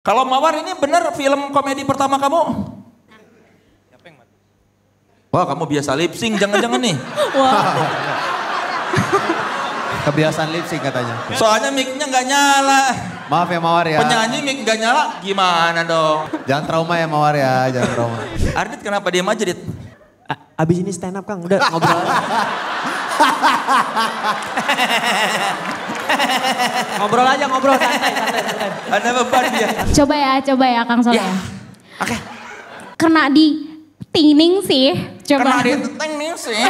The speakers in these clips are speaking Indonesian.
Kalau Mawar ini bener film komedi pertama kamu? Wah kamu biasa lip sync jangan-jangan nih. Wah. Kebiasaan lip sync katanya. Soalnya mic-nya nggak nyala. Maaf ya Mawar ya. Penyanyi mic nggak nyala gimana dong? Jangan trauma ya Mawar ya, jangan trauma. Ardit kenapa diam aja Dit? Abis ini stand up Kang, udah ngobrol. Ngobrol aja, ngobrol santai. Ada beban dia. Coba ya Kang Soleh. Ya. Oke. Kena di tining sih. Kena Coba. di teng nih sih.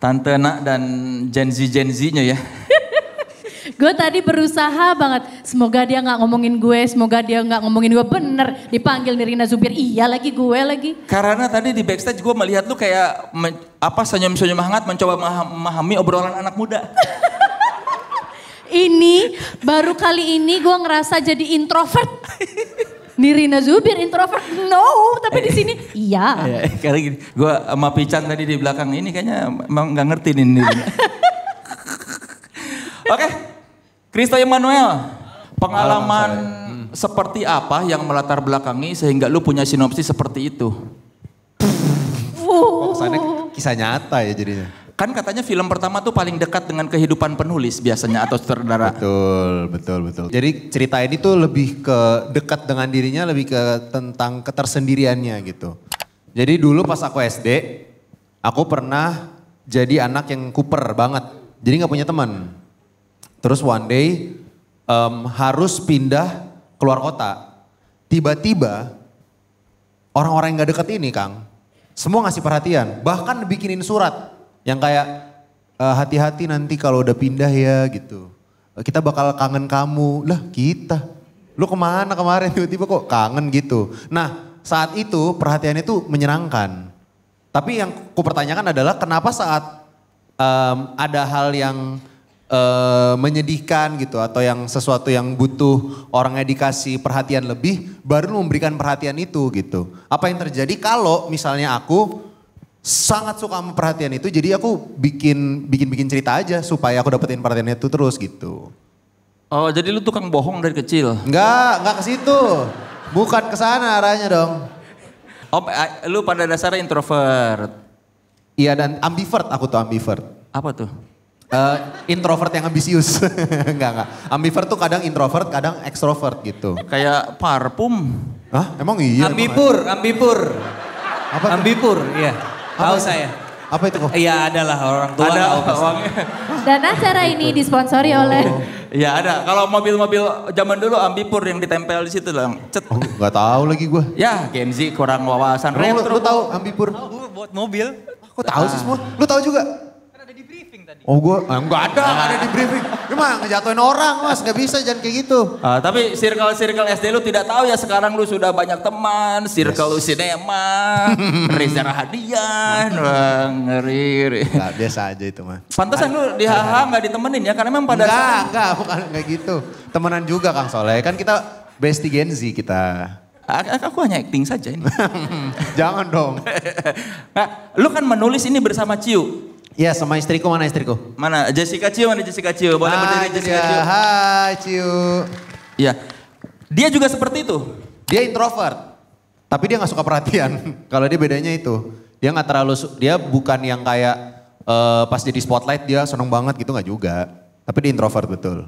Tante Nak dan Gen Z-nya ya. Gue tadi berusaha banget. Semoga dia gak ngomongin gue, semoga dia gak ngomongin gue. Bener, dipanggil Nirina Zubir. Iya lagi, gue lagi. Karena tadi di backstage gue melihat lu kayak senyum-senyum hangat mencoba memahami obrolan anak muda. Ini, baru kali ini gue ngerasa jadi introvert. Nirina Zubir introvert, no. Tapi di sini, iya. Kayak gini, gue sama Pican tadi di belakang ini kayaknya emang gak ngerti nih Nirina. Oke, Kristo Emmanuel, pengalaman seperti apa yang melatar belakangi sehingga lu punya sinopsis seperti itu? Kesannya kisah nyata ya jadinya. Kan katanya film pertama tuh paling dekat dengan kehidupan penulis biasanya atau sutradara. Betul. Jadi cerita ini tuh lebih ke dekat dengan dirinya, lebih ke tentang ketersendiriannya gitu. Jadi dulu pas aku SD, aku pernah jadi anak yang kuper banget. Jadi gak punya teman. Terus one day harus pindah keluar kota. Tiba-tiba orang-orang yang gak deket ini Kang, semua ngasih perhatian. Bahkan bikinin surat yang kayak hati-hati nanti kalau udah pindah ya gitu. Kita bakal kangen kamu. Lah kita, lu kemana kemarin tiba-tiba kok kangen gitu. Nah saat itu perhatiannya itu menyenangkan. Tapi yang ku pertanyakan adalah kenapa saat ada hal yang menyedihkan gitu atau yang sesuatu yang butuh orangnya dikasih perhatian lebih baru memberikan perhatian itu gitu. Apa yang terjadi kalau misalnya aku sangat suka sama perhatian itu jadi aku bikin cerita aja supaya aku dapetin perhatiannya itu terus gitu. Oh jadi lu tukang bohong dari kecil? Enggak ke situ. Bukan ke sana arahnya dong. Oh lu pada dasarnya introvert? Iya dan ambivert, aku tuh ambivert. Apa tuh? Introvert yang ambisius. Enggak. Ambivert tuh kadang introvert, kadang ekstrovert gitu. Kayak parfum. Hah? Emang iya? Ambipur. Apa tuh? Ambipur, iya. Tahu saya. Apa itu kok? Iya adalah orang tua Ada tahu pasti. uangnya. Dan acara ini disponsori oleh... Iya ada. Kalau mobil-mobil zaman dulu ambipur yang ditempel di situ lang. Cet. Oh, nggak tahu lagi gue. Ya Gen Z kurang wawasan. Lu tahu ambipur? Buat mobil. Kok tahu sih semua? Lu tahu juga? Kan ada di briefing tadi. Oh gue, nggak ada di briefing. Cuma ngejatuhin orang mas, nggak bisa jangan kayak gitu. Tapi circle SD lu tidak tahu ya sekarang lu sudah banyak teman. Circle lu sinema, Reza Rahadian, wah ngeri. Nggak, biasa aja itu mah. Pantesan lu di HH nggak ditemenin ya karena memang pada Bukan kayak gitu. Temenan juga Kang Soleh, kan kita bestie Gen Z kita. Aku hanya acting saja ini. Jangan dong. Nah, lu kan menulis ini bersama Ciu. Iya sama istriku, mana istriku? Mana Jessica Ciu, mana Jessica Ciu? Boleh berdiri Jessica Ciu. Hai Ciu. Iya. Dia juga seperti itu. Dia introvert. Tapi dia gak suka perhatian. Kalau dia bedanya itu. Dia gak terlalu, dia bukan yang kayak pas jadi spotlight dia seneng banget gitu gak juga. Tapi dia introvert betul.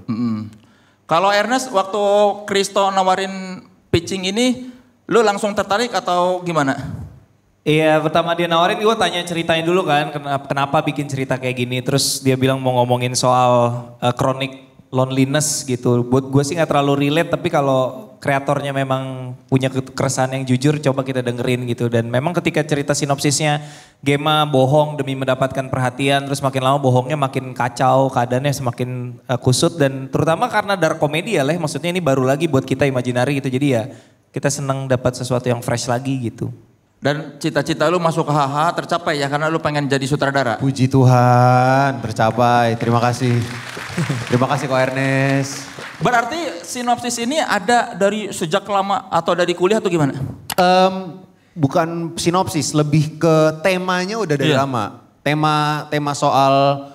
Kalau Ernest waktu Kristo nawarin pitching ini, lu langsung tertarik atau gimana? Iya pertama dia nawarin gue tanya ceritanya dulu kan kenapa bikin cerita kayak gini. Terus dia bilang mau ngomongin soal chronic loneliness gitu. Buat gue sih gak terlalu relate tapi kalau kreatornya memang punya keresahan yang jujur coba kita dengerin gitu. Dan memang ketika cerita sinopsisnya Gema bohong demi mendapatkan perhatian terus makin lama bohongnya makin kacau keadaannya semakin kusut. Dan terutama karena dark comedy ya maksudnya ini baru lagi buat kita imaginary gitu. Jadi ya kita seneng dapat sesuatu yang fresh lagi gitu. Dan cita-cita lu masuk ke HH tercapai ya karena lu pengen jadi sutradara. Puji Tuhan tercapai, terima kasih. Terima kasih Ko Ernest. Berarti sinopsis ini ada dari sejak lama atau dari kuliah atau gimana? Bukan sinopsis, lebih ke temanya udah dari lama. Tema soal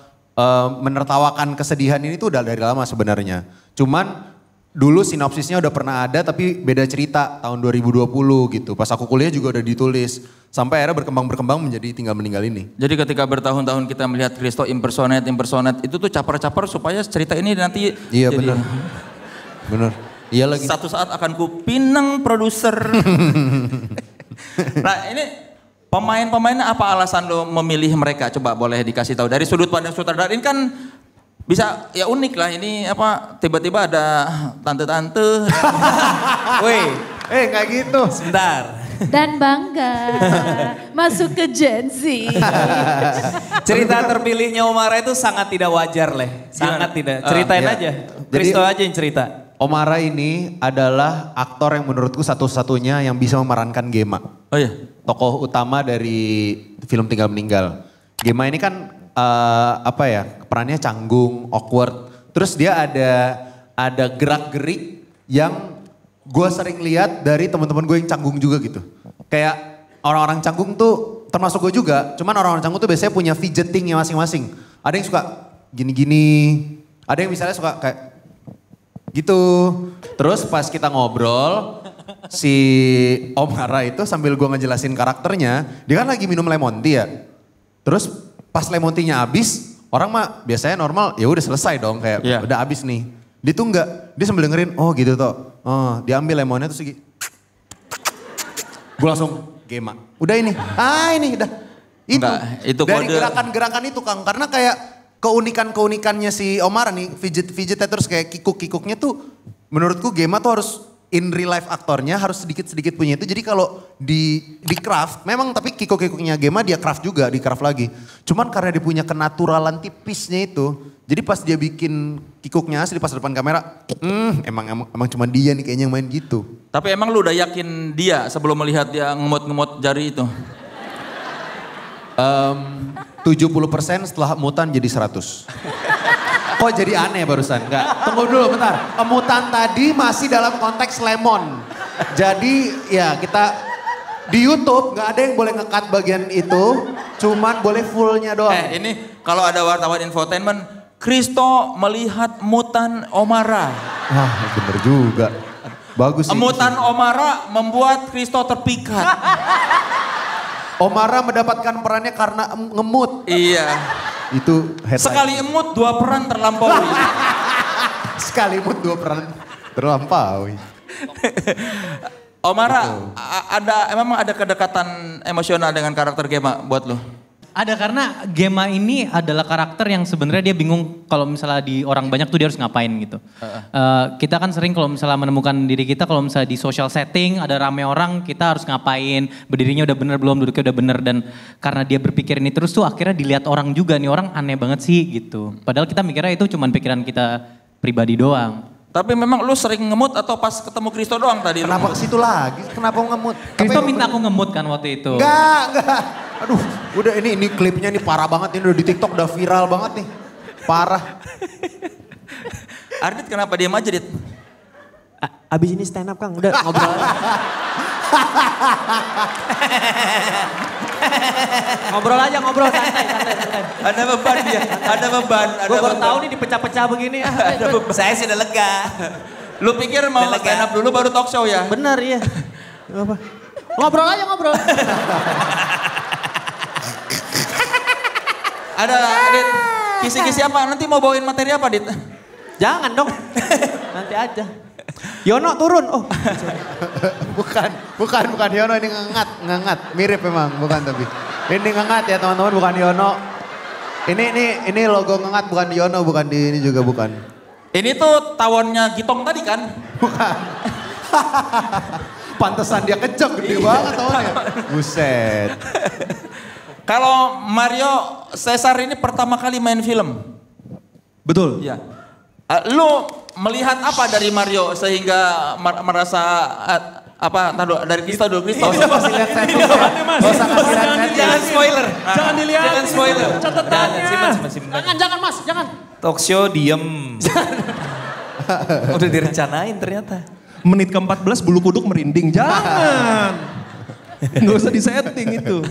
menertawakan kesedihan ini tuh udah dari lama sebenarnya. Cuman dulu sinopsisnya udah pernah ada tapi beda cerita tahun 2020 gitu. Pas aku kuliah juga udah ditulis. Sampai akhirnya berkembang menjadi Tinggal Meninggal ini. Jadi ketika bertahun-tahun kita melihat Christo impersonate itu tuh caper-caper supaya cerita ini nanti Iya jadi, benar. Iya lagi. Satu saat akan ku pinang produser. Nah ini pemain-pemainnya apa alasan lo memilih mereka? Coba boleh dikasih tahu. Dari sudut pandang sutradara ini kan bisa ya unik lah ini apa tiba-tiba ada tante-tante. Woi, Nggak gitu. sebentar. Dan bangga masuk ke Gen Z. Cerita terpilihnya Omara itu sangat tidak wajar, Leh. Sangat tidak. Ceritain iya. aja. Jadi- Christo aja yang cerita. Omara ini adalah aktor yang menurutku satu-satunya yang bisa memerankan Gema. Oh iya. Tokoh utama dari film Tinggal Meninggal. Gema ini kan perannya canggung, awkward. Terus dia ada gerak-gerik yang gue sering lihat dari teman-teman gue yang canggung juga gitu. Kayak orang-orang canggung tuh termasuk gue juga. Cuman orang-orang canggung tuh biasanya punya fidgetingnya masing-masing. Ada yang suka gini-gini. Ada yang misalnya suka kayak gitu. Terus pas kita ngobrol, si Omara itu sambil gue ngejelasin karakternya, dia kan lagi minum lemon tea ya. Terus pas lemon tea-nya habis, orang mah biasanya normal ya udah selesai dong kayak udah habis nih. Dia tuh enggak, dia sambil dengerin, oh gitu toh. Oh, dia ambil lemonnya terus lagi. Gue langsung Gema. Udah ini. Ini udah. Itu. Enggak, itu dari kode. gerakan-gerakan itu Kang, karena kayak keunikan-keunikannya si Omar nih, fidget-fidgetnya terus kayak kikuk-kikuknya tuh menurutku Gema tuh harus in real life aktornya harus sedikit-sedikit punya itu. Jadi kalau di craft, memang tapi kikuk-kikuknya Gema dia craft juga, di craft lagi. Cuman karena dia punya kenaturalan tipisnya itu, jadi pas dia bikin kikuknya asli pas depan kamera, emang cuma dia nih kayaknya yang main gitu. Tapi emang lu udah yakin dia sebelum melihat dia ngemot-ngemot jari itu? 70% setelah emutan jadi 100. Kok jadi aneh barusan? Enggak, tunggu dulu bentar. Emutan tadi masih dalam konteks lemon. Jadi ya kita di YouTube nggak ada yang boleh nge-cut bagian itu, cuman boleh fullnya doang. Ini kalau ada wartawan infotainment, Christo melihat mutan Omara. Bener juga. Bagus sih. Emutan Omara membuat Christo terpikat. Omara mendapatkan perannya karena ngemut. Iya. Itu headline. Sekali emut 2 peran terlampaui. Sekali emut 2 peran terlampaui. Omara, memang ada kedekatan emosional dengan karakter Gema buat lo? Ada, karena Gema ini adalah karakter yang sebenarnya dia bingung kalau misalnya di orang banyak tuh dia harus ngapain gitu. Kita kan sering kalau misalnya menemukan diri kita kalau misalnya di social setting ada rame orang kita harus ngapain, berdirinya udah bener belum, duduknya udah bener, dan karena dia berpikir ini terus tuh akhirnya dilihat orang juga, nih orang aneh banget sih gitu. Padahal kita mikirnya itu cuman pikiran kita pribadi doang. Tapi memang lu sering ngemut atau pas ketemu Christo doang tadi? Kenapa ke situ lagi? Kenapa ngemut? Kristo minta aku ngemut kan waktu itu. Enggak. Aduh, udah ini klipnya nih parah banget, ini udah di TikTok udah viral banget nih. Parah. Ardit kenapa diam aja, Dit? Abis ini stand up Kang, udah ngobrol. ngobrol santai. Ada beban dia, ada beban. Gue baru tahu nih dipecah-pecah begini. Saya sudah lega. Lu pikir mau stand up dulu baru talk show ya? Bener iya. Apa? Ngobrol. Ada, Dit. Kisi-kisi apa? Nanti mau bawain materi apa, Dit? Jangan dong. Nanti aja. Yono turun. Oh. Bukan Yono, ini ngengat. Mirip memang, bukan tapi. Ini ngengat ya teman-teman, bukan Yono. Ini logo ngengat, bukan Yono, bukan di ini juga bukan. Ini tuh tawonnya Gitong tadi kan? Bukan. Pantesan dia kejam, gede banget tawonnya. Buset. Kalau Mario Cesar ini pertama kali main film. Betul. Iya. Lu melihat apa dari Mario sehingga merasa dari Christo dulu Christo. Gak usah lihat setting. Gak usah kasih lihat setting. Jangan spoiler. Jangan dilihat. Jangan spoiler. Catatannya. Simpan. Jangan mas, jangan. Talk show diem. Udah direncanain ternyata. Menit ke-14 bulu kuduk merinding. Jangan. Nggak usah disetting itu.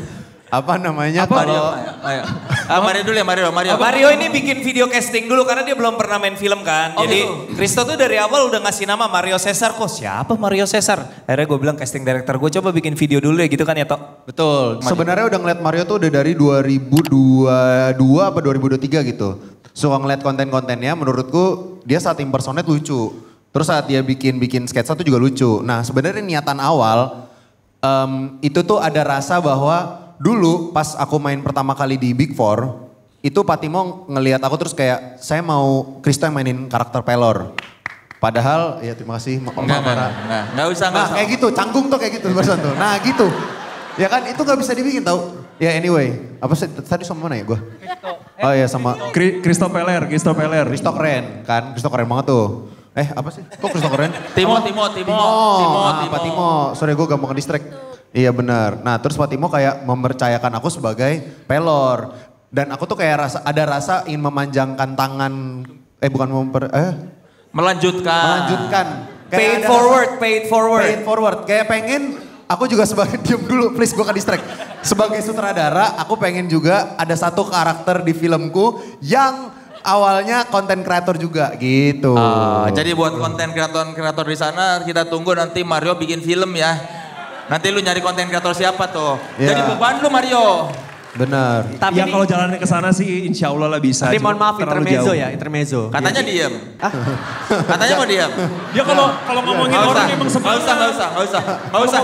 Apa namanya Mario, ayo. Mario dulu ya, Mario. Mario ini bikin video casting dulu karena dia belum pernah main film kan. Jadi Kristo tuh dari awal udah ngasih nama Mario Cesar. Kok siapa Mario Cesar? Akhirnya gue bilang casting director gue coba bikin video dulu ya gitu kan ya Tok. Betul. Sebenarnya udah ngeliat Mario tuh udah dari 2022 apa 2023 gitu. Suka ngeliat konten-kontennya, menurutku dia saat impersonate lucu. Terus saat dia bikin sketsa tuh juga lucu. Nah sebenarnya niatan awal itu tuh ada rasa bahwa dulu pas aku main pertama kali di Big Four, itu Patimo ngelihat aku terus kayak saya mau Kristo yang mainin karakter Pelor. Padahal ya terima kasih Enggak usah. kayak gitu, canggung tuh kayak gitu barusan tuh. Nah gitu. Ya kan itu gak bisa dibikin tau. Ya anyway, apa sih tadi sama mana ya gue? Oh ya sama Kristo Peler. Kristo keren kan, Kristo keren banget tuh. Apa sih? Kok Kristo keren? Timo. Pak Timo. Sorry gue gampang ke-distract. Iya benar. Nah terus Pak Timo kayak mempercayakan aku sebagai Pelor. Dan aku tuh kayak ada rasa ingin memanjangkan tangan, melanjutkan. Pay it forward. Kayak pengen, aku juga sebagai, diem dulu please gue ke-distract. Sebagai sutradara aku pengen juga ada satu karakter di filmku yang awalnya konten kreator juga gitu. Jadi buat konten kreator di sana kita tunggu nanti Mario bikin film ya. Nanti lu nyari konten kreator siapa tuh? Ya. Jadi beban lu Mario. Benar. Tapi ya kalau jalannya ke sana sih insya Allah lah bisa. Tapi mohon maaf intermezzo jauh. ya, intermezzo. Katanya diem. Katanya mau diem. Dia kalau ngomongin orang emang semangat. Nggak usah.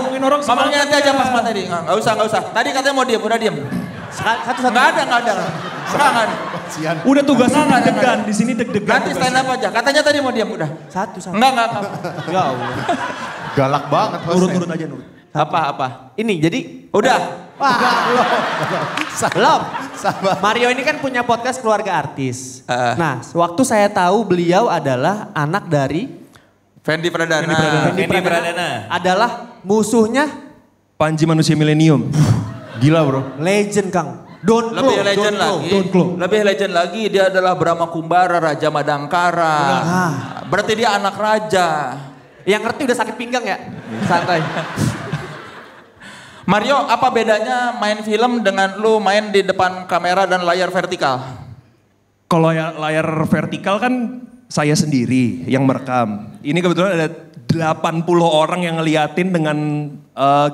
Ngomongin orang Ngomongnya nanti aja pas tadi. Nggak usah. Tadi katanya mau diem, udah diem. Satu-satu. Nggak ada. Udah tugasnya deg-degan, di sini deg-degan. Nanti stand up aja. Katanya tadi mau diem, udah. Satu. Enggak. Ya Allah. Galak banget. Urut-urut aja Nurut. Apa? Ini jadi. Udah. Belum. Mario ini kan punya podcast keluarga artis. Nah, waktu saya tahu beliau adalah anak dari Fendi Pradana. Adalah musuhnya Panji manusia milenium. Gila bro. legend Kang. Lebih legend lagi dia adalah Brahma Kumbara, Raja Madangkara. Berarti dia anak raja. Yang ngerti udah sakit pinggang ya? Santai. Mario, apa bedanya main film dengan lu main di depan kamera dan layar vertikal? Kalau layar vertikal kan saya sendiri yang merekam. Ini kebetulan ada 80 orang yang ngeliatin dengan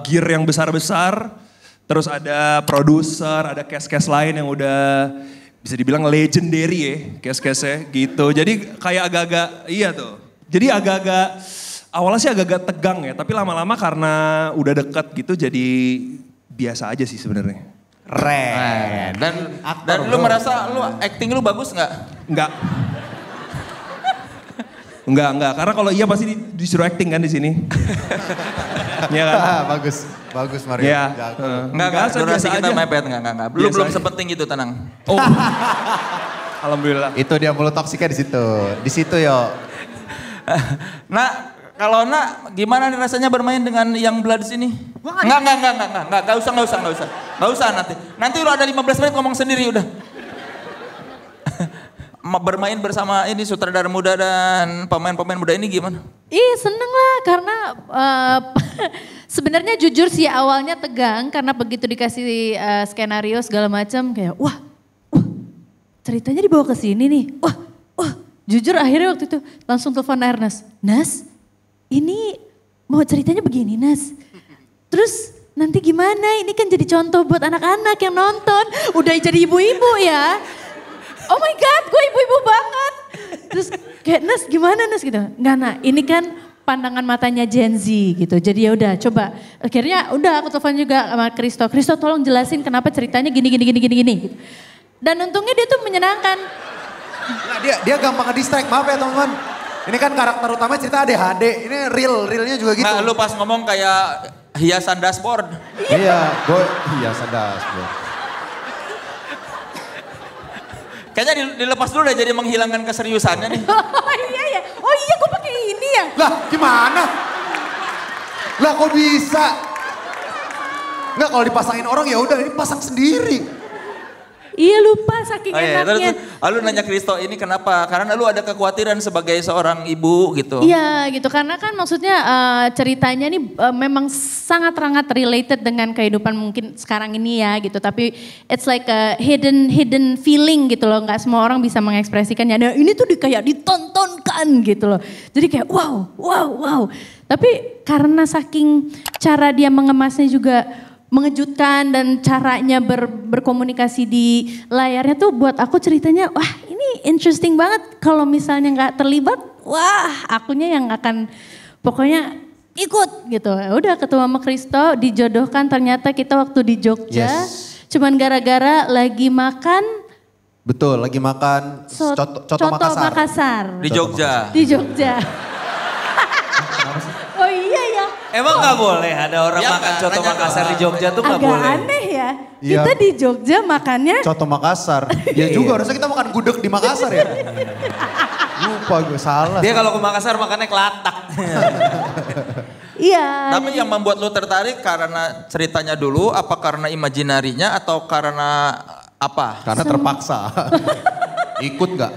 gear yang besar-besar. Terus ada produser, ada cast-cast lain yang udah bisa dibilang legendary ya cast-castnya gitu. Jadi kayak agak-agak, iya tuh. Jadi agak-agak, awalnya sih agak-agak tegang ya. Tapi lama-lama karena udah deket gitu jadi biasa aja sih sebenarnya. Keren. Dan lu merasa lu acting lu bagus nggak? Enggak. Karena kalau iya pasti disuruh acting kan di sini. Iya kan? Bagus Mario. Iya. Enggak, durasi kita mepet enggak. Belum sepenting itu, tenang. Oh. Alhamdulillah. Itu dia mulut toksiknya di situ. Di situ yo. Nah, kalau gimana nih rasanya bermain dengan yang Blood sini? Enggak usah nanti. Nanti lu ada 15 menit ngomong sendiri udah. Bermain bersama ini sutradara muda dan pemain-pemain muda ini gimana? Seneng lah karena sebenarnya jujur sih awalnya tegang karena begitu dikasih skenario segala macam kayak wah ceritanya dibawa ke sini nih. Wah jujur akhirnya waktu itu langsung telepon Ernest. Nas ini mau ceritanya begini Nas. Terus nanti gimana ini kan jadi contoh buat anak-anak yang nonton. Udah jadi ibu-ibu ya. Oh my God, gue ibu-ibu banget. Terus kayak Nas gimana Nas gitu. Enggak ini kan pandangan matanya Gen Z gitu. Jadi ya udah coba. Akhirnya udah aku telepon juga sama Kristo. Kristo tolong jelasin kenapa ceritanya gini gitu. Dan untungnya dia tuh menyenangkan. Nah, dia gampang nge-distract, maaf ya teman-teman. Ini kan karakter utama cerita ADHD, ini realnya juga gitu. Nah, lu pas ngomong kayak hiasan dashboard. Iya, gue hiasan dashboard. Kayaknya dilepas dulu deh jadi menghilangkan keseriusannya nih. Oh iya gue pakai ini ya. Lah gimana? Lah kok bisa? Enggak kalau dipasangin orang ya udah ini pasang sendiri. Iya lupa saking Oh, iya. enaknya. Terus, lu nanya Kristo ini kenapa? Karena lu ada kekhawatiran sebagai seorang ibu gitu. Iya gitu karena kan maksudnya ceritanya nih memang sangat-sangat related dengan kehidupan mungkin sekarang ini ya gitu. Tapi it's like a hidden feeling gitu loh. Nggak semua orang bisa mengekspresikannya. Nah ini tuh kayak ditontonkan gitu loh. Jadi kayak wow. Tapi karena saking cara dia mengemasnya juga mengejutkan dan caranya berkomunikasi di layarnya tuh buat aku ceritanya wah ini interesting banget. Kalau misalnya nggak terlibat, wah akunya yang akan pokoknya ikut gitu. Udah ketemu sama Kristo, dijodohkan ternyata kita waktu di Jogja. Cuman gara-gara lagi makan. Betul, lagi makan coto Makassar. Di Jogja. Di Jogja. Oh iya ya. Emang nggak boleh ada orang makan coto Makassar di Jogja tuh nggak boleh? Agak aneh ya. Iya. Kita di Jogja makannya. Coto Makassar. Ya juga harusnya kita makan gudeg di Makassar ya. Lupa gue salah. Dia kalau ke Makassar makannya kelatak. Iya. Tapi yang membuat lu tertarik karena ceritanya dulu, apa karena imajinarinya atau karena apa? Karena terpaksa. Ikut gak?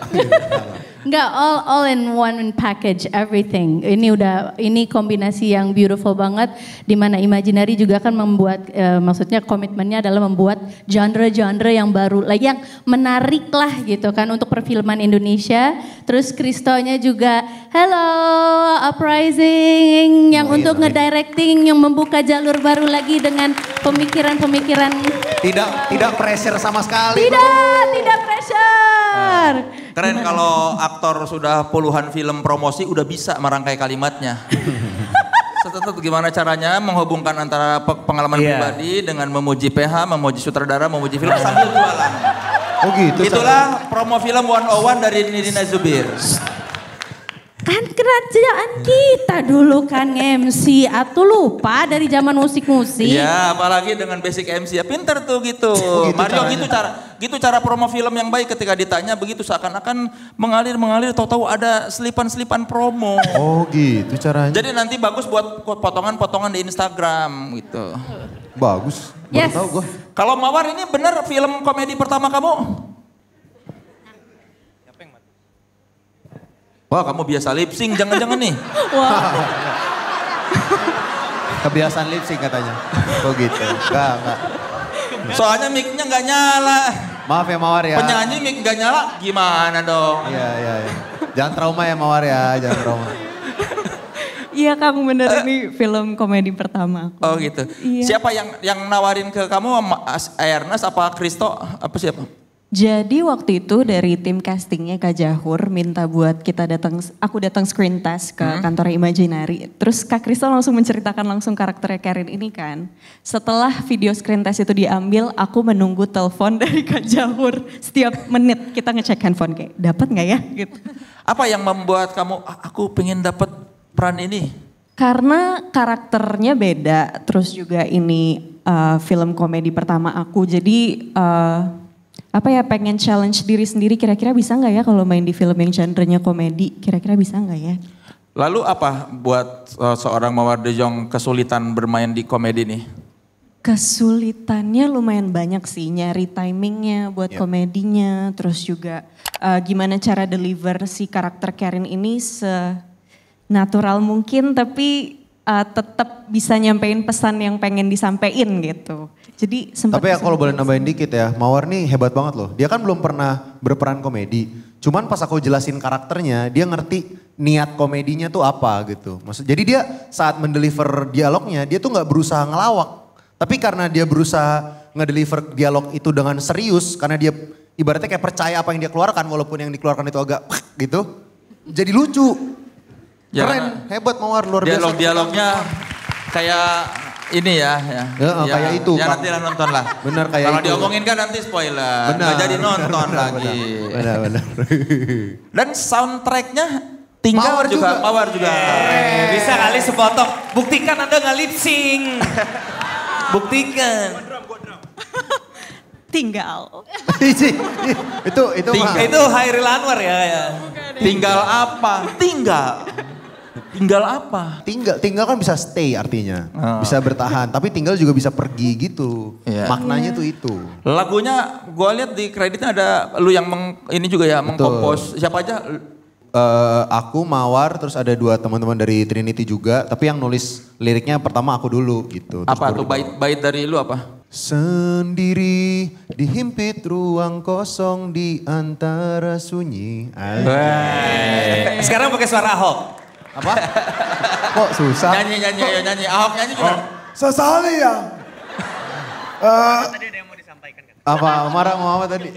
Enggak, all in one package, everything. Ini kombinasi yang beautiful banget, di mana Imaginary juga kan membuat, maksudnya komitmennya adalah membuat genre-genre yang baru, yang menarik lah gitu kan untuk perfilman Indonesia. Terus Kristonya juga, hello Uprising, yang untuk ngedirecting, yang membuka jalur baru lagi dengan pemikiran-pemikiran. Tidak pressure sama sekali. Tidak pressure. Keren kalau aktor sudah puluhan film promosi udah bisa merangkai kalimatnya. Tetap gimana caranya menghubungkan antara pengalaman pribadi dengan memuji PH, memuji sutradara, memuji film sambil jualan. Oh gitu. Itulah promo film 101 dari Nirina Zubir. Kan kerajaan kita dulu kan MC, atau lupa dari zaman musik-musik. Iya, apalagi dengan basic MC ya pinter tuh gitu. Mario gitu cara promo film yang baik ketika ditanya begitu seakan-akan mengalir tahu-tahu ada selipan-selipan promo. Oh gitu caranya. Jadi nanti bagus buat potongan-potongan di Instagram gitu. Bagus. Yes. Tahu gue. Kalau Mawar ini bener film komedi pertama kamu? Wah kamu biasa lip sync jangan-jangan nih. Wah. Kebiasaan lip sync katanya. Oh gitu. Enggak. Soalnya mic-nya nggak nyala. Maaf ya Mawar ya. Penyanyi mic nggak nyala gimana dong? Iya. Jangan trauma ya Mawar ya, jangan trauma. Iya Kang bener ini film komedi pertama aku. Oh gitu. Iya. Siapa yang nawarin ke kamu? Ernest apa Kristo? Apa siapa? Jadi waktu itu dari tim castingnya Kak Jahur minta buat aku datang screen test ke kantor Imaginary. Terus Kak Kristo langsung menceritakan langsung karakternya Karin ini kan. Setelah video screen test itu diambil, aku menunggu telepon dari Kak Jahur. Setiap menit kita ngecek handphone kayak, dapat nggak ya gitu. Apa yang membuat kamu, aku pengen dapat peran ini? Karena karakternya beda, terus juga ini film komedi pertama aku. Jadi pengen challenge diri sendiri, kira-kira bisa nggak ya kalau main di film yang genrenya komedi, kira-kira bisa nggak ya? Lalu apa buat seorang Mawar De Jong kesulitan bermain di komedi nih? Kesulitannya lumayan banyak sih, nyari timingnya buat komedinya, terus juga gimana cara deliver si karakter Karin ini natural mungkin tapi tetap bisa nyampein pesan yang pengen disampaikan gitu. Jadi sempat. Tapi ya kalau boleh nambahin dikit ya, Mawar nih hebat banget loh. Dia kan belum pernah berperan komedi. Cuman pas aku jelasin karakternya, dia ngerti niat komedinya tuh apa gitu. Jadi dia saat mendeliver dialognya, dia tuh nggak berusaha ngelawak. Tapi karena dia berusaha ngedeliver dialog itu dengan serius, karena dia ibaratnya kayak percaya apa yang dia keluarkan, walaupun yang dikeluarkan itu agak gitu. Jadi lucu. Keren, hebat Mawar, luar biasa. Dialognya kayak ini ya. Kayak itu. Ya nanti lah nonton lah. Benar kayak kalau itu. Kalau diomongin kan nanti spoiler. Nggak jadi nonton lagi. Benar. Dan soundtracknya Mawar juga. Bisa kali sepotong. Buktikan Anda nggak lip sync. Buktikan. Tinggal. Itu Hairil Anwar ya. Tinggal apa? Tinggal. Tinggal apa? Tinggal kan bisa stay artinya. Bisa bertahan, tapi tinggal juga bisa pergi gitu. Iya. Maknanya tuh itu. Lagunya gue lihat di kreditnya ada lu yang ini juga ya mengkompos. Siapa aja? Aku, Mawar, terus ada 2 teman-teman dari Trinity juga. Tapi yang nulis liriknya pertama aku dulu gitu. Terus Apa tuh bait dari lu apa? Sendiri dihimpit ruang kosong di antara sunyi. Sekarang pakai suara Ahok. Apa? Kok susah? Nyanyi. Ahok nyanyi gimana? Sesali ya. Tadi ada yang mau disampaikan kan? Apa? Marah mau apa tadi?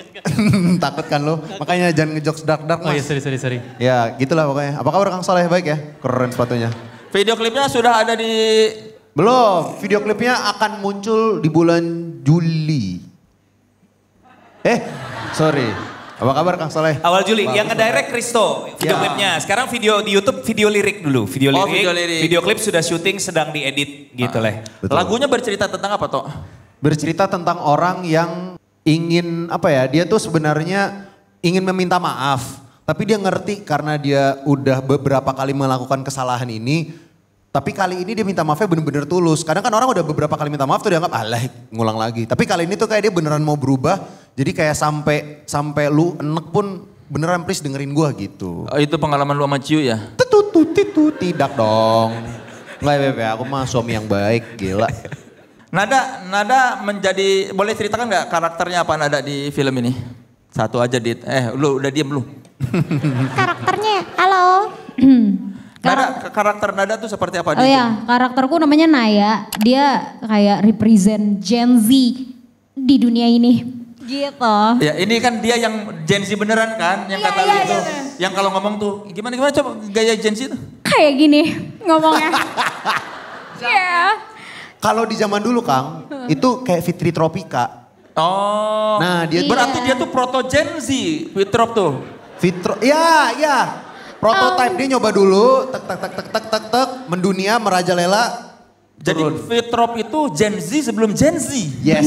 Takut kan lo? Makanya jangan ngejokes dark-dark mas. Oh iya sorry. Ya gitulah pokoknya. Apa kabar Kang Soleh? Baik ya? Keren sepatunya. Video klipnya sudah ada di... Belum. Video klipnya akan muncul di bulan Juli. Sorry. Apa kabar Kang Soleh? Awal Juli, yang ngedirect Kristo video klipnya. Sekarang video di YouTube video lirik dulu. Video lirik. Video klip sudah syuting sedang diedit gitu lah. Lagunya bercerita tentang apa toh? Bercerita tentang orang yang ingin apa ya? Dia tuh sebenarnya ingin meminta maaf. Tapi dia ngerti karena dia udah beberapa kali melakukan kesalahan ini. Tapi kali ini dia minta maafnya bener-bener tulus. Kadang kan orang udah beberapa kali minta maaf tuh dianggap alah ngulang lagi. Tapi kali ini tuh kayak dia beneran mau berubah. Jadi kayak sampai lu enek pun beneran please dengerin gua gitu. Oh, itu pengalaman lu sama Ciu ya? Tidak dong. Enggak Bebe, aku mah suami yang baik, gila. Nada menjadi, boleh ceritakan gak karakternya apa Nada di film ini? Satu aja Dit, lu udah diem lu. Karakternya, halo. Karakter Nada tuh seperti apa? Oh ya, karakterku namanya Naya. Dia kayak represent Gen Z di dunia ini. Gitu. Ya ini kan dia yang Gen Z beneran kan, yang kata lu itu. Yang kalau ngomong tuh, gimana coba gaya Gen Z tuh? Kayak gini ngomongnya. Kalau di zaman dulu Kang, itu kayak Fitri Tropika. Oh, nah dia berarti dia tuh proto Gen Z, Fitrop tuh. Ya. Prototype dia nyoba dulu, tek, mendunia, merajalela. Jadi Fitrop itu Gen Z sebelum Gen Z. Yes.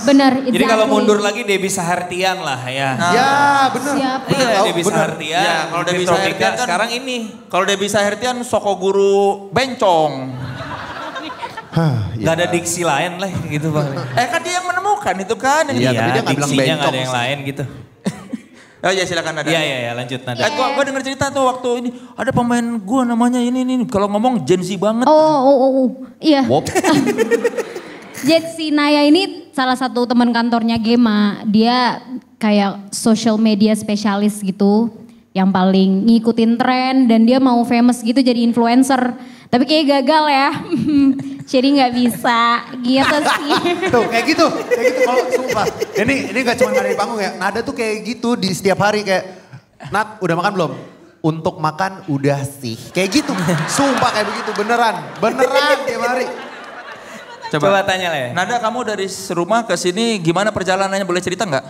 Benar. Jadi kalau mundur lagi Debbie Sahartian lah ya. Ya benar. Iya Debbie Sahartian. Ya, kalau Debbie Sahartian kan sekarang ini. Kalau Debbie Sahartian Soko Guru Bencong. Gak ada diksi lain lah gitu Bang. Kan dia yang menemukan itu kan. Iya, tapi dia gak bilang diksinya bencong. gak ada yang lain gitu. Oh iya silakan Nada. Iya lanjut Nada. Gue denger cerita tuh waktu ini ada pemain gue namanya ini kalau ngomong Gen Z banget. Iya. Jadi si Naya ini salah satu teman kantornya Gema. Dia kayak social media spesialis gitu. Yang paling ngikutin tren dan dia mau famous gitu jadi influencer. Tapi kayak gagal ya. Jadi gak bisa gitu sih. Tuh kayak gitu kalau sumpah. Ini gak cuma ada di panggung ya. Nada tuh kayak gitu di setiap hari kayak, Nat udah makan belum? Untuk makan udah sih. Kayak gitu. Sumpah kayak begitu beneran tiap hari. Coba tanya lah ya. Nada kamu dari rumah ke sini gimana perjalanannya boleh cerita nggak?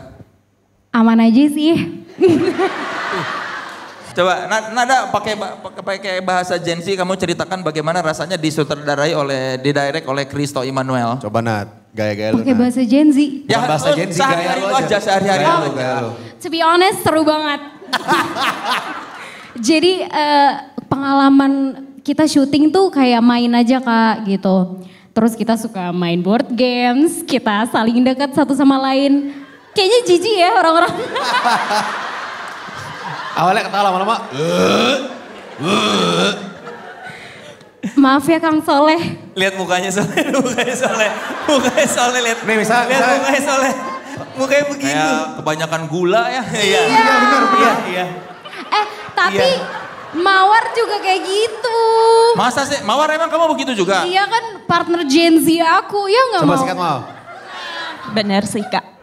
Aman aja sih. Coba Nada pakai bahasa Gen Z kamu ceritakan bagaimana rasanya disutradarai direct oleh Kristo Immanuel. Coba Nat, gaya-gaya lu. Pakai bahasa Gen Z. Ya bahasa Gen Z gaya lu aja. Sehari-hari lu. To be honest seru banget. Jadi pengalaman kita syuting tuh kayak main aja Kak gitu. Terus kita suka main board games, kita saling dekat satu sama lain. Kayaknya jijik ya orang-orang. Awalnya ketawa lama-lama. Maaf ya Kang Soleh. Lihat mukanya Soleh. Lihat. Nih misalnya. Lihat mukanya Soleh. Mukanya begitu. Kayak kebanyakan gula ya. Iya benar. Iya. Tapi Mawar juga kayak gitu. Masa sih? Mawar emang kamu begitu juga? Iya kan partner Gen Z aku, ya nggak mau? Coba sikat mau. Benar sih Kak.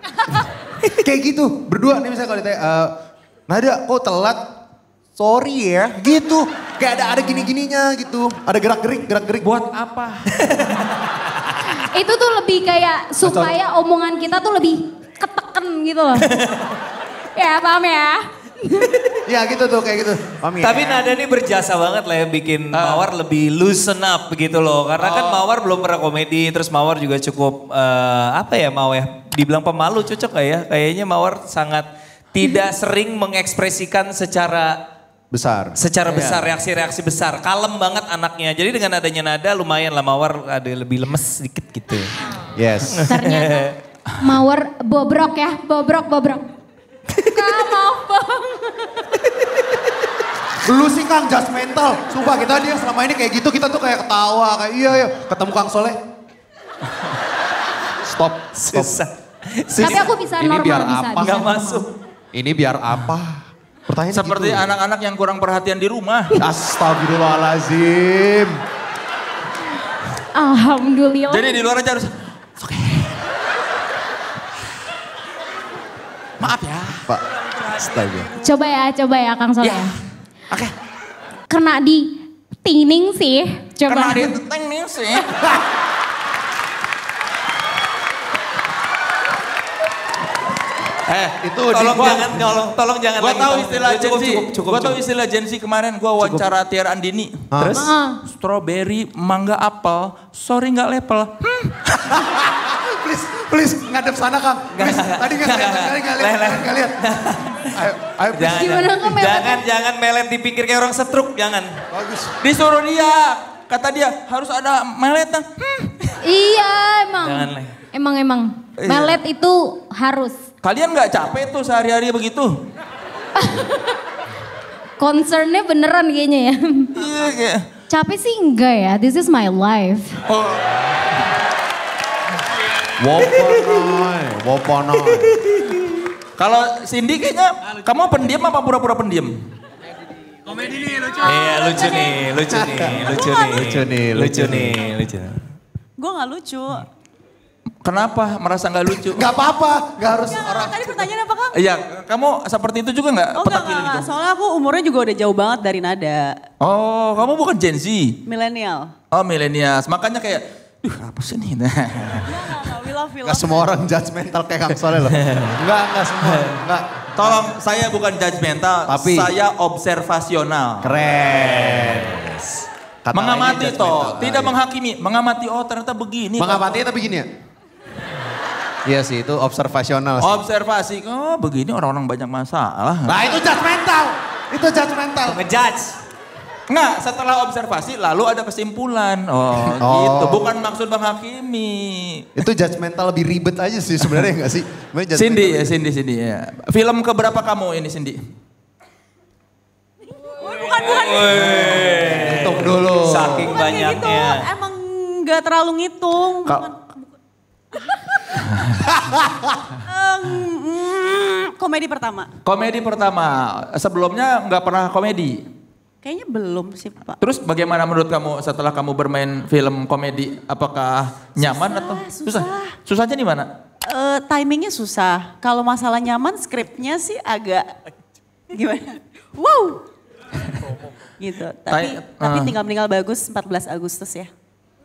Kayak gitu, berdua nih misalnya kalau ditanya, Nada kok telat? Sorry ya, gitu. Kayak ada gini-gininya gitu. Ada gerak-gerik. Buat apa? Itu tuh lebih kayak supaya omongan kita tuh lebih keteken gitu loh. Ya paham ya? Ya gitu tuh kayak gitu. Paham ya? Tapi Nada ini berjasa banget lah ya bikin Mawar lebih loosen up gitu loh. Karena kan Mawar belum pernah komedi, terus Mawar juga cukup dibilang pemalu cocok gak ya? Kayaknya Mawar sangat tidak sering mengekspresikan secara besar. Secara besar, reaksi-reaksi besar. Kalem banget anaknya. Jadi dengan adanya nada lumayan lah Mawar ada lebih lemes sedikit gitu. Yes. Ternyata Mawar bobrok ya, bobrok. Kak maaf bang. Lu sih Kang judgmental. Sumpah kita dia selama ini kayak gitu kita tuh kayak ketawa. Kayak iya. Ketemu Kang Soleh. Stop. Susah. Tapi aku bisa Ini normal, biar bisa. apa? Nggak masuk. Ini biar apa? Pertanyaan Seperti gitu. anak-anak yang kurang perhatian di rumah. Astagfirullahaladzim. Alhamdulillah. Jadi di luar aja harus, oke. Maaf ya. Pak, astaga. Coba ya Kang Soleh. Ya. Oke. Kena di tining sih. Coba. Kena di teng nih sih. Itu tolong jangan Gua lagi. tahu istilah Gen Z. Cukup. Gua tahu istilah Gen Z kemarin gua wawancara Tiara Andini. Terus? Strawberry, mangga, apel, sorry nggak level. Please ngadep sana Kang. Please, tadi nggak lihat. Ayo, please. Gimana kok melet? Jangan melet di pinggir kayak orang setruk, jangan. Bagus. Disuruh dia, kata dia harus ada meletnya. Iya emang. Jangan lah. Emang. Iya. Melet itu harus. Kalian nggak capek tuh sehari-hari begitu? Concernnya beneran kayaknya ya. Iya kayak. Capek sih enggak ya, this is my life. Woponoy. Kalau Cindy kayaknya kamu pendiam apa pura-pura pendiam? Iya lucu nih. Gue gak lucu. Kenapa merasa nggak lucu? Gak apa-apa, gak harus orang. Tadi pertanyaan apa Kang? Iya, kamu seperti itu juga nggak? Oh enggak. Soalnya aku umurnya juga udah jauh banget dari nada. Oh, kamu bukan Gen Z? Milenial. Oh, milenials. Makanya kayak, apa sih nih? We love. Gak semua orang judgmental kayak Kang Soleh loh. Enggak semua. Enggak. Tolong, saya bukan judgmental, Tapi saya observasional. Keren. Kata Mengamati lainnya toh, judgmental. tidak menghakimi. Mengamati, oh ternyata begini. Mengamati tapi begini ya? Iya sih, itu observasional sih. Observasi, oh begini orang-orang banyak masalah. Nah itu judgmental. Itu judgmental. Ngejudge. Enggak, setelah observasi lalu ada kesimpulan. Oh, gitu, bukan maksud menghakimi. Itu judgmental lebih ribet aja sih sebenarnya enggak sih? Cindy ya. Film keberapa kamu ini Cindy? Bukan. Hitung dulu. Saking Bukan kayak gitu, banyaknya. emang gak terlalu ngitung. Komedi pertama. Komedi pertama, sebelumnya nggak pernah komedi. Kayaknya belum sih Pak. Terus bagaimana menurut kamu setelah kamu bermain film komedi? Apakah nyaman atau susah? Susahnya di mana? Timingnya susah. Kalau masalah nyaman skripnya sih agak gimana? Wow. Gitu. Tapi tinggal bagus 14 Agustus ya.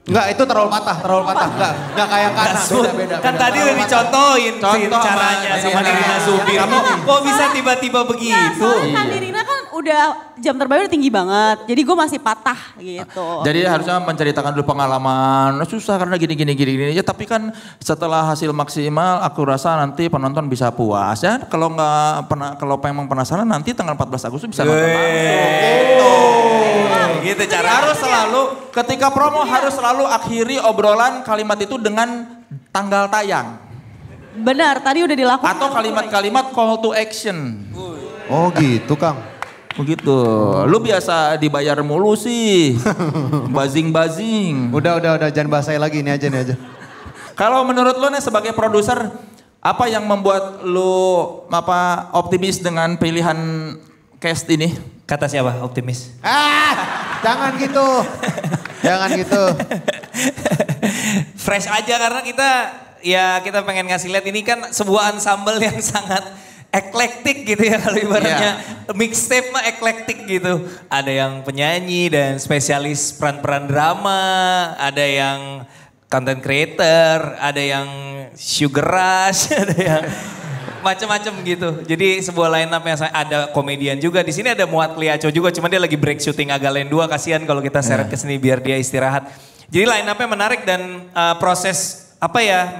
Enggak, itu terlalu patah. Enggak kayak kanan. Beda. Kan tadi udah dicontohin caranya sama Nirina Zubir. Kamu kok bisa tiba-tiba begitu? Soalnya kan Nirina kan udah jam terbangnya udah tinggi banget. Jadi gue masih patah gitu. Jadi harusnya menceritakan dulu pengalaman. Susah karena gini. Ya, tapi kan setelah hasil maksimal, aku rasa nanti penonton bisa puas ya. Kalau memang penasaran nanti tanggal 14 Agustus bisa nonton langsung. Gitu cara. Harus selalu ketika promo harus selalu akhiri obrolan kalimat itu dengan tanggal tayang. Benar, tadi udah dilakukan. Atau kalimat-kalimat call to action. Oh gitu Kang. Begitu. Lu biasa dibayar mulu sih. Bazing-bazing. Udah jangan bahas saya lagi ini aja. Kalau menurut lu nih sebagai produser, apa yang membuat lu optimis dengan pilihan cast ini? Kata siapa optimis? Jangan gitu. Fresh aja karena kita pengen ngasih lihat ini kan sebuah ensemble yang sangat eklektik gitu ya kalau ibaratnya mixtape mah eklektik gitu. Ada yang penyanyi dan spesialis peran-peran drama, ada yang content creator, ada yang sugar rush, ada yang macam-macam gitu. Jadi sebuah line up yang ada komedian juga. Di sini ada Muat Liaco juga, cuman dia lagi break syuting Agalen 2. Kasihan kalau kita seret ke sini biar dia istirahat. Jadi line up-nya menarik dan proses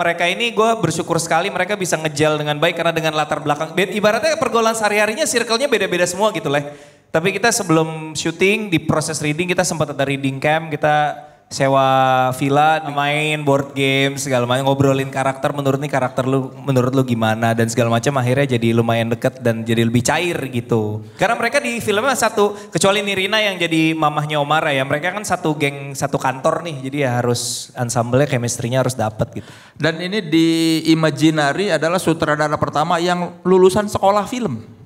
mereka ini gue bersyukur sekali mereka bisa ngejel dengan baik karena dengan latar belakang. Ibaratnya pergaulan sehari-harinya circle-nya beda-beda semua gitu lah. Tapi kita sebelum syuting di proses reading kita sempat ada reading camp, kita sewa villa, main board game segala macam, ngobrolin karakter menurut lu gimana dan segala macam, akhirnya jadi lumayan deket dan jadi lebih cair gitu. Karena mereka di filmnya satu, kecuali Nirina yang jadi mamahnya Omara ya, mereka kan satu geng, satu kantor nih, jadi ya harus ensemble-nya, chemistry-nya harus dapet gitu. Dan ini di Imaginary adalah sutradara pertama yang lulusan sekolah film.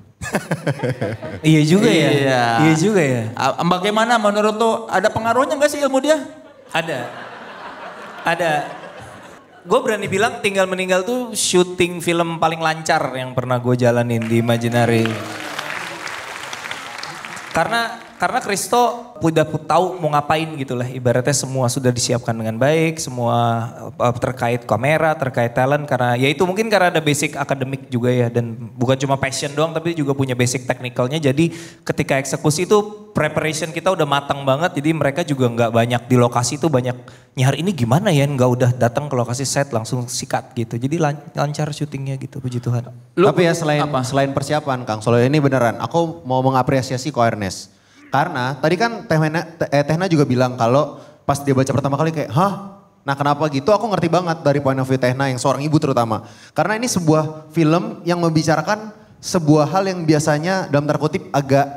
Iya juga ya. Iya juga ya. Bagaimana menurut lo, ada pengaruhnya gak sih ilmu dia? Ada. Gue berani bilang Tinggal Meninggal tuh syuting film paling lancar yang pernah gue jalanin di Imaginary. Karena Christo udah tahu mau ngapain gitu lah. Ibaratnya semua sudah disiapkan dengan baik, semua terkait kamera, terkait talent. Karena ya itu mungkin karena ada basic akademik juga ya. Dan bukan cuma passion doang tapi juga punya basic teknikalnya. Jadi ketika eksekusi itu preparation kita udah matang banget. Jadi mereka juga nggak banyak di lokasi itu banyak nyari ini gimana ya. Nggak udah datang ke lokasi set langsung sikat gitu. Jadi lancar syutingnya gitu, puji Tuhan. Tapi ya selain persiapan Kang Solo ini beneran. Aku mau mengapresiasi Ko Ernest. Karena tadi kan Tehna juga bilang kalau pas dia baca pertama kali kayak, hah? Nah kenapa gitu? Aku ngerti banget dari point of view Tehna yang seorang ibu terutama. Karena ini sebuah film yang membicarakan sebuah hal yang biasanya dalam tanda kutip agak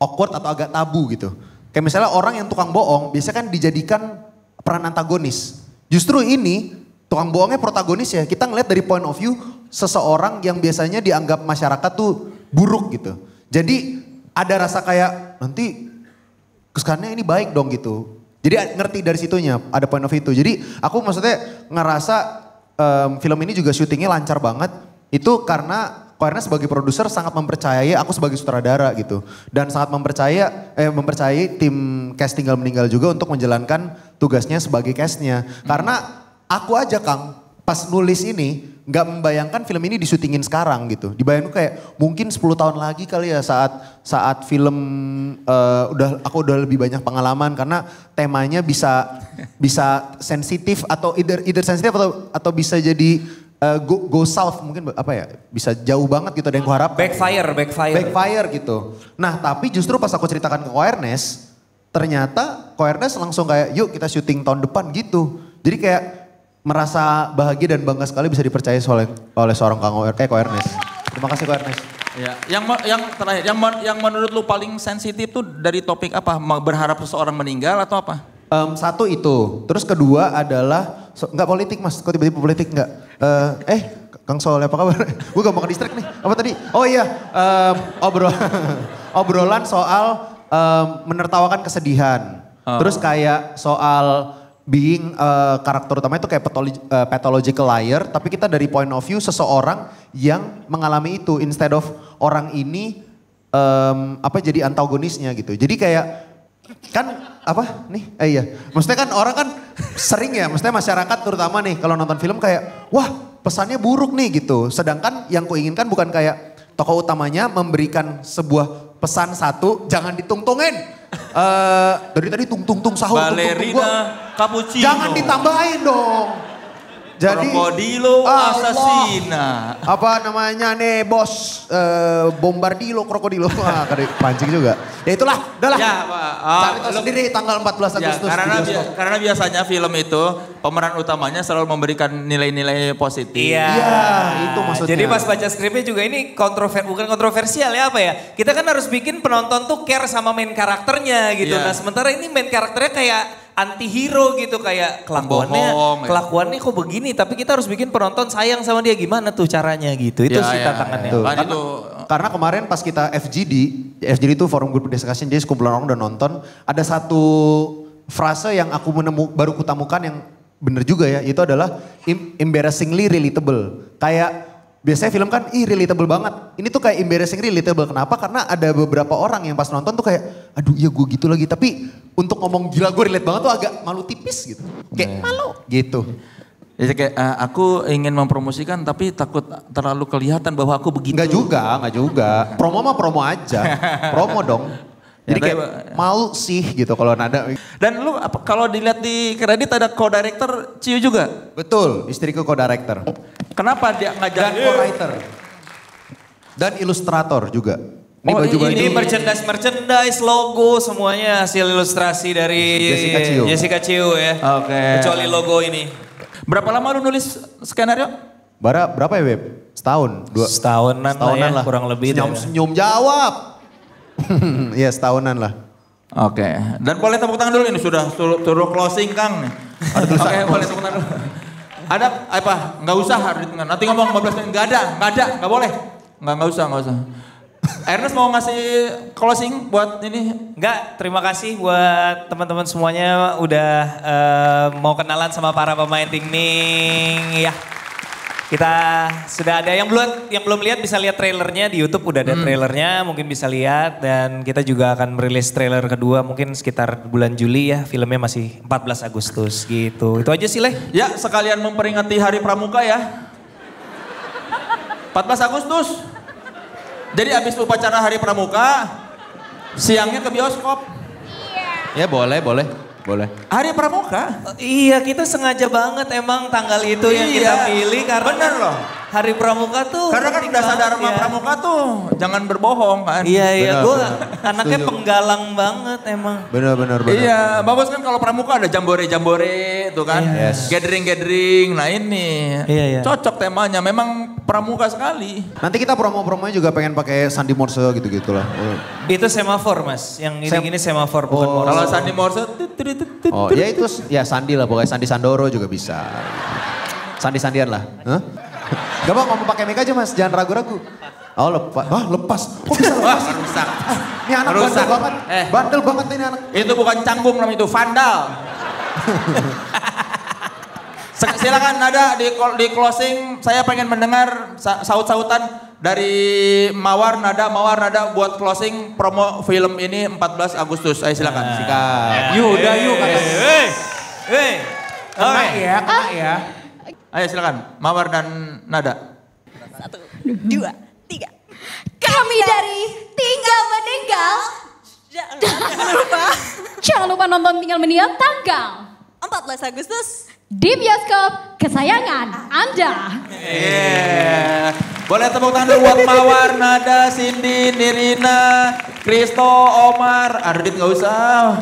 awkward atau agak tabu gitu. Kayak misalnya orang yang tukang bohong biasanya kan dijadikan peran antagonis. Justru ini tukang bohongnya protagonis ya. Kita ngeliat dari point of view seseorang yang biasanya dianggap masyarakat tuh buruk gitu. Jadi ada rasa kayak nanti kesannya ini baik dong gitu. Jadi ngerti dari situnya, ada point of view itu. Jadi aku maksudnya ngerasa film ini juga syutingnya lancar banget. Itu karena Ko Ernest sebagai produser sangat mempercayai aku sebagai sutradara gitu. Dan sangat mempercayai tim cast Tinggal Meninggal juga untuk menjalankan tugasnya sebagai castnya. Karena aku aja Kang, pas nulis ini nggak membayangkan film ini disyutingin sekarang gitu. Dibayangkan kayak mungkin 10 tahun lagi kali ya saat film aku udah lebih banyak pengalaman karena temanya bisa sensitif atau either sensitif atau bisa jadi go south mungkin apa ya, bisa jauh banget gitu ada yang kuharap. Backfire gitu. Nah tapi justru pas aku ceritakan ke Ko Ernest, ternyata Ko Ernest langsung kayak yuk kita syuting tahun depan gitu. Jadi kayak merasa bahagia dan bangga sekali bisa dipercaya oleh seorang Ko Ernest. Terima kasih Ko Ernest. Ya, yang terakhir, yang menurut lu paling sensitif tuh dari topik apa? Berharap seseorang meninggal atau apa? Satu itu, terus kedua adalah nggak politik Mas, kok tiba-tiba politik nggak? Kang Sol apa kabar? Gue gak mau ke distrik nih. Apa tadi? Oh iya, obrolan soal menertawakan kesedihan. Terus kayak soal being karakter utama itu kayak pathological liar, tapi kita dari point of view seseorang yang mengalami itu instead of orang ini jadi antagonisnya gitu. Jadi kayak kan maksudnya kan orang kan sering ya, maksudnya masyarakat terutama nih kalau nonton film kayak wah pesannya buruk nih gitu. Sedangkan yang kuinginkan bukan kayak tokoh utamanya memberikan sebuah pesan satu, jangan ditungtungin. Dari tadi tung sahur, balerina, cappuccino. Jangan ditambahin dong. Jadi krokodilo, asasina. Apa namanya nih bos, bombardilo, krokodilo. Wah, pancing juga. Ya itulah, udahlah. Ya, cari tahu sendiri tanggal 14 Agustus. Karena biasanya film itu pemeran utamanya selalu memberikan nilai-nilai positif. Iya, itu maksudnya. Jadi pas baca skripnya juga ini bukan kontroversial ya apa ya. Kita kan harus bikin penonton tuh care sama main karakternya gitu. Nah sementara ini main karakternya kayak anti-hero gitu, kayak kelakuannya kok begini, tapi kita harus bikin penonton sayang sama dia, gimana tuh caranya gitu. Itu sih tantangannya. Karena kemarin pas kita FGD itu Forum Group Discussion, jadi sekumpulan orang udah nonton, ada satu frase yang aku baru kutemukan yang bener juga ya, itu adalah embarrassingly relatable. Kayak biasanya film kan relatable banget. Ini tuh kayak embarrassing relatable. Kenapa? Karena ada beberapa orang yang pas nonton tuh kayak, aduh iya gue gitu lagi. Tapi untuk ngomong gila gue relate banget tuh agak malu tipis gitu. Kayak malu gitu. Jadi kayak aku ingin mempromosikan tapi takut terlalu kelihatan bahwa aku begitu. Enggak juga. Promo mah promo aja. Promo dong. Jadi kayak malu sih gitu kalau nada. Dan lu kalau dilihat di kredit ada co-director Ciu juga? Betul, istriku co-director. Kenapa dia ngajak? Dan co-writer. Dan ilustrator juga. Ini baju-baju. Ini merchandise, logo semuanya hasil ilustrasi dari Jessica Chiu ya. Oke. Kecuali logo ini. Berapa lama lu nulis skenario? Berapa ya Beb? Setahun? Setahunan lah, kurang lebih. Senyum jawab. Iya setahunan lah. Oke. Dan boleh tepuk tangan dulu ini sudah suruh closing Kang. Oke, boleh tepuk tangan dulu. Ada apa? Nggak usah nanti ngomong 15 menit. Nggak ada, nggak boleh. Nggak usah. Ernest mau ngasih closing buat ini? Enggak, terima kasih buat teman-teman semuanya udah mau kenalan sama para pemain Tingning ya. Kita sudah ada yang belum lihat bisa lihat trailernya di YouTube, udah ada trailernya, mungkin bisa lihat, dan kita juga akan merilis trailer kedua mungkin sekitar bulan Juli ya, filmnya masih 14 Agustus gitu. Itu aja sih Leh. Ya, sekalian memperingati Hari Pramuka ya. 14 Agustus. Jadi abis upacara Hari Pramuka, siangnya ke bioskop. Ya boleh. Hari Pramuka? Iya, kita sengaja banget emang tanggal itu yang kita pilih karena bener loh. Hari Pramuka tuh. Karena kan udah sadar sama Pramuka tuh, jangan berbohong kan. Iya, gue anaknya penggalang banget emang. Bener. Iya, bagus kan kalau Pramuka ada jambore tuh kan. Yes. Gathering, nah ini. Iya. Cocok temanya, memang Pramuka sekali. Nanti kita promonya juga pengen pakai Sandi Morse gitu lah. Itu semafor Mas, yang ini semafor bukan Morse. Kalau Sandi Morse. Oh ya itu ya Sandi lah, pokoknya Sandi Sandoro juga bisa. Sandi-sandian lah. Huh? Gak mau ngomong pakai mic aja Mas, jangan ragu-ragu. Oh lepas. Kok bisa lepas? Rusak. Ini anak bandel banget. Bandel banget ini anak. Itu bukan canggung namanya, itu vandal. Silakan Nada di closing, saya pengen mendengar saut-sautan dari Mawar Nada buat closing promo film ini 14 Agustus. Ayo silakan. Yuk kata. Kena ya. Ayo silakan, Mawar dan Nada. 1, 2, 3. Kami dari Tinggal Meninggal. Jangan lupa nonton Tinggal Meninggal tanggal 14 Agustus. di bioskop kesayangan Anda. Boleh tepuk tangan dulu buat Mawar, Nada, Cindy, Nirina, Kristo, Omar, Ardit nggak usah.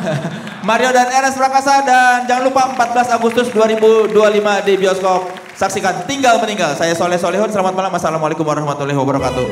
Mario dan Ernest Prakasa, dan jangan lupa 14 Agustus 2025 di bioskop. Saksikan Tinggal Meninggal. Saya Soleh Solehun, selamat malam. Assalamualaikum warahmatullahi wabarakatuh.